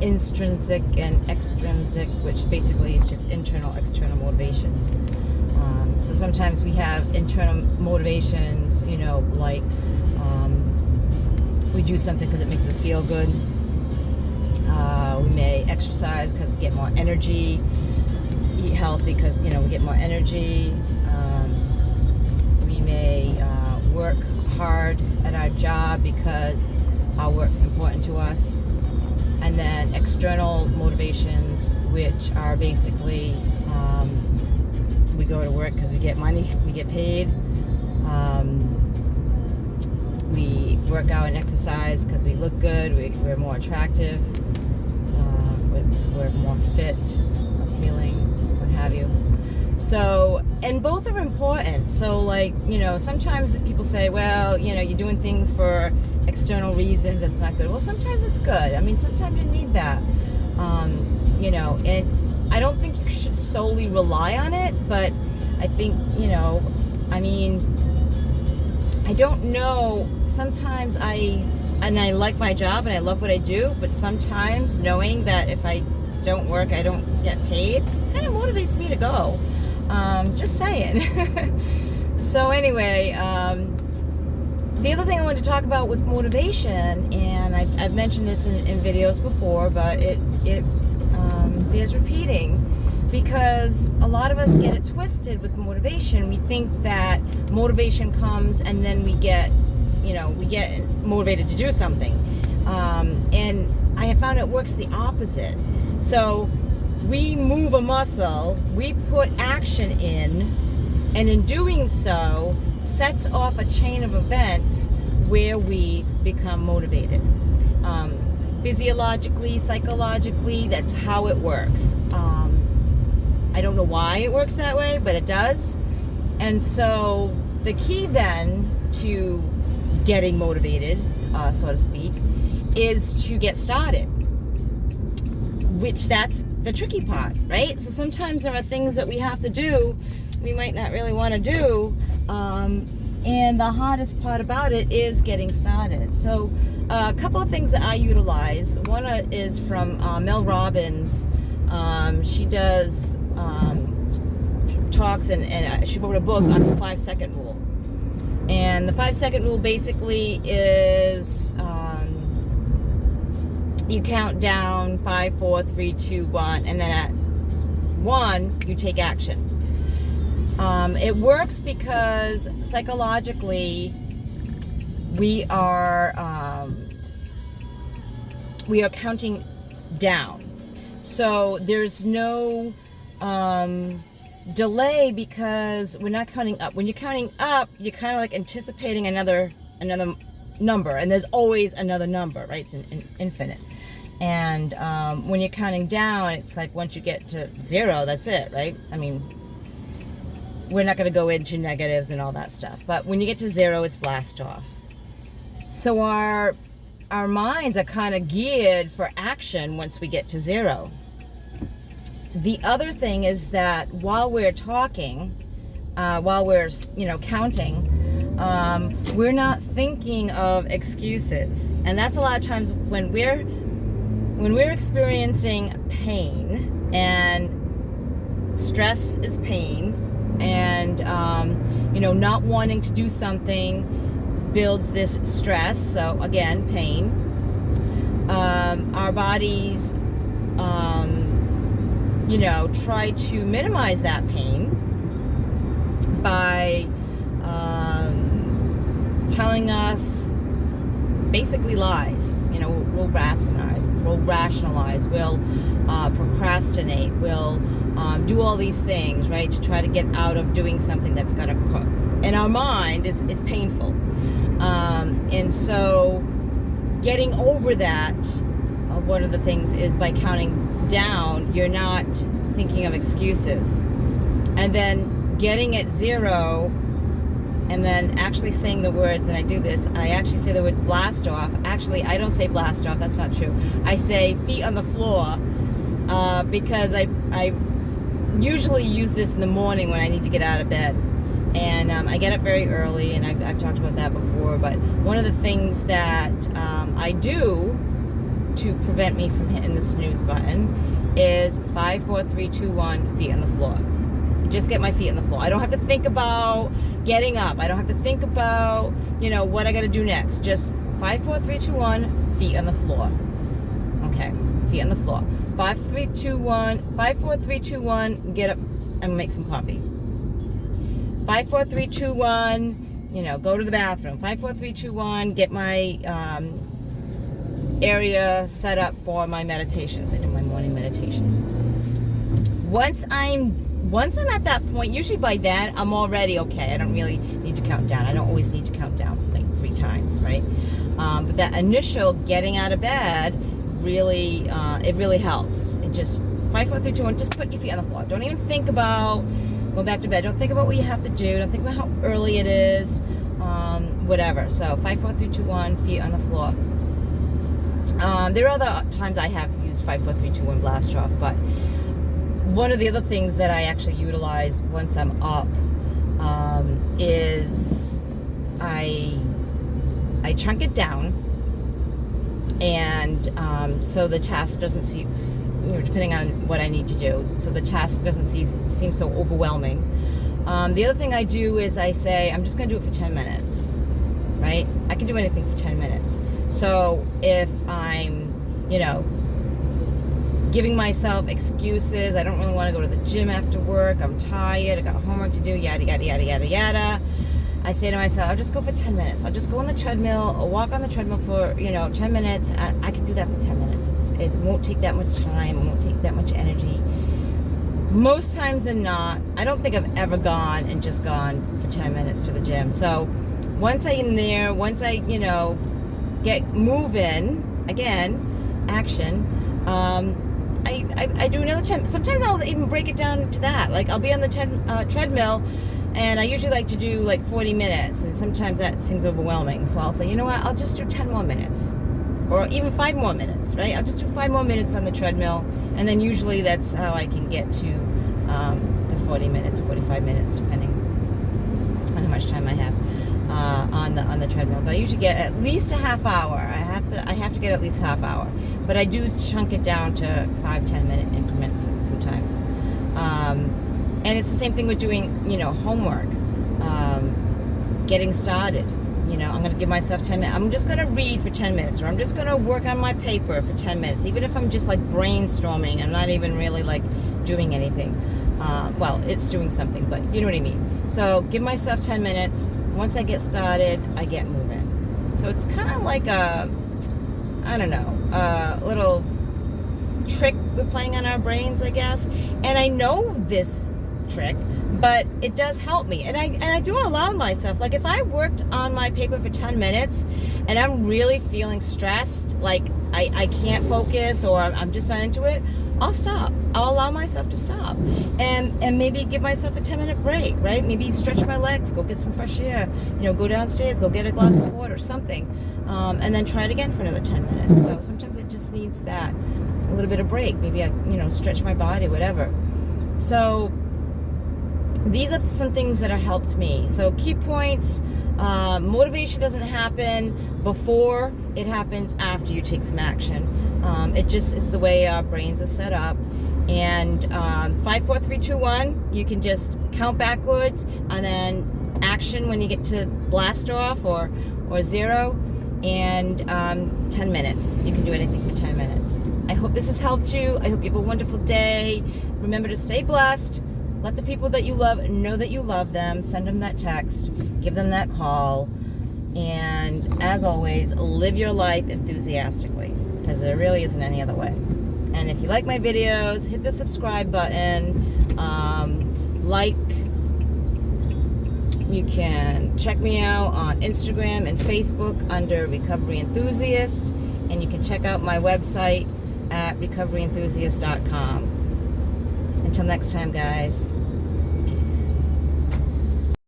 intrinsic and extrinsic, which basically is just internal, external motivations. So sometimes we have internal motivations, like we do something because it makes us feel good. We may exercise because we get more energy, eat healthy because, we get more energy. We may work hard at our job because our work's important to us. And then external motivations, which are basically we go to work because we get money, we get paid. We work out and exercise because we look good, we're more attractive, we're more fit, appealing, what have you. So, and both are important. So sometimes people say, well, you're doing things for external reasons, that's not good. Well, sometimes it's good. I mean, sometimes you need that. And I don't think you should solely rely on it, but I think, I don't know, sometimes I like my job and I love what I do, but sometimes knowing that if I don't work, I don't get paid, kind of motivates me to go. Just saying. So anyway, the other thing I wanted to talk about with motivation, and I've mentioned this in videos before, but it bears repeating, because a lot of us get it twisted with motivation. We think that motivation comes and then we get motivated to do something. And I have found it works the opposite. So we move a muscle, we put action in, and in doing so, sets off a chain of events where we become motivated. Physiologically, psychologically, that's how it works. I don't know why it works that way, but it does. And so the key then to getting motivated, so to speak, is to get started. Which that's the tricky part, right? So sometimes there are things that we have to do we might not really want to do, and the hardest part about it is getting started. So a couple of things that I utilize. One is from Mel Robbins. She does talks and she wrote a book on the 5-second rule. And the 5-second rule basically is you count down 5, 4, 3, 2, 1, and then at 1 you take action. It works because psychologically we are counting down. So there's no delay because we're not counting up. When you're counting up, you're kind of like anticipating another number, and there's always another number, right? It's infinite. And when you're counting down, it's like once you get to 0, that's it, right? I mean, we're not going to go into negatives and all that stuff, but when you get to 0, it's blast off. So our minds are kind of geared for action once we get to 0. The other thing is that while we're talking, while we're counting, we're not thinking of excuses, and that's a lot of times when we're experiencing pain, and stress is pain, and not wanting to do something builds this stress. So again, pain. Our bodies try to minimize that pain by telling us basically lies. We'll rationalize, we'll procrastinate, we'll do all these things, right, to try to get out of doing something that's gonna in our mind it's painful. And so getting over that, one of the things is by counting down, you're not thinking of excuses. And then getting at 0, and then actually saying the words, and I do this, I actually say the words blast off. Actually, I don't say blast off, that's not true. I say feet on the floor, because I usually use this in the morning when I need to get out of bed. And I get up very early, and I've talked about that before, but one of the things that I do to prevent me from hitting the snooze button is 5, 4, 3, 2, 1, feet on the floor. Just get my feet on the floor. I don't have to think about getting up. I don't have to think about, what I got to do next. Just 5, 4, 3, 2, 1, feet on the floor. Okay, feet on the floor. 5, 4, 3, 2, 1, get up and make some coffee. 5, 4, 3, 2, 1, go to the bathroom. 5, 4, 3, 2, 1, get my area set up for my meditations. I do my morning meditations. Once I'm at that point, usually by then I'm already okay. I don't really need to count down. I don't always need to count down like 3 times, right? But that initial getting out of bed really, it really helps. It just 5, 4, 3, 2, 1. Just put your feet on the floor. Don't even think about going back to bed. Don't think about what you have to do. Don't think about how early it is. Whatever. So 5, 4, 3, 2, 1. Feet on the floor. There are other times I have used 5, 4, 3, 2, 1 blast off, but one of the other things that I actually utilize once I'm up is I chunk it down, and so the task doesn't seem, depending on what I need to do, so the task doesn't seem so overwhelming. The other thing I do is I say, I'm just going to do it for 10 minutes, right? I can do anything for 10 minutes. So if I'm, giving myself excuses, I don't really want to go to the gym after work, I'm tired, I got homework to do, yada, yada, yada, yada, yada, I say to myself, I'll just go for 10 minutes. I'll just go on the treadmill or walk on the treadmill for, 10 minutes. I can do that for 10 minutes. It won't take that much time. It won't take that much energy. Most times than not, I don't think I've ever gone for 10 minutes to the gym. So once I'm there, once I, get moving, again, action, I do another 10. Sometimes I'll even break it down to that. Like I'll be on the treadmill, and I usually like to do like 40 minutes, and sometimes that seems overwhelming. So I'll say, you know what, I'll just do 10 more minutes, or even 5 more minutes, right? I'll just do 5 more minutes on the treadmill, and then usually that's how I can get to the 40 minutes, 45 minutes, depending on how much time I have on the treadmill. But I usually get at least a half hour. I have to get at least half hour. But I do chunk it down to 5-10 minute increments sometimes. And it's the same thing with doing, homework, getting started. I'm going to give myself 10 minutes. I'm just going to read for 10 minutes, or I'm just going to work on my paper for 10 minutes. Even if I'm just like brainstorming, I'm not even really like doing anything. Well, it's doing something, but you know what I mean. So give myself 10 minutes. Once I get started, I get moving. So it's kind of like a little trick we're playing on our brains, I guess. And I know this trick, but it does help me. And I do allow myself, like if I worked on my paper for 10 minutes and I'm really feeling stressed, like I can't focus, or I'm just not into it, I'll stop. I'll allow myself to stop, and maybe give myself a 10-minute break, right? Maybe stretch my legs, go get some fresh air, go downstairs, go get a glass of water, something, and then try it again for another 10 minutes. So sometimes it just needs that, a little bit of break. Maybe I, stretch my body, whatever. So these are some things that have helped me. So key points: motivation doesn't happen before, it happens after you take some action. It just is the way our brains are set up. And 5, 4, 3, 2, 1, you can just count backwards, and then action when you get to blast off or 0, and 10 minutes. You can do anything for 10 minutes. I hope this has helped you. I hope you have a wonderful day. Remember to stay blessed. Let the people that you love know that you love them. Send them that text. Give them that call. And as always, live your life enthusiastically, because there really isn't any other way. And if you like my videos, hit the subscribe button. You can check me out on Instagram and Facebook under Recovery Enthusiast. And you can check out my website at recoveryenthusiast.com. Until next time, guys.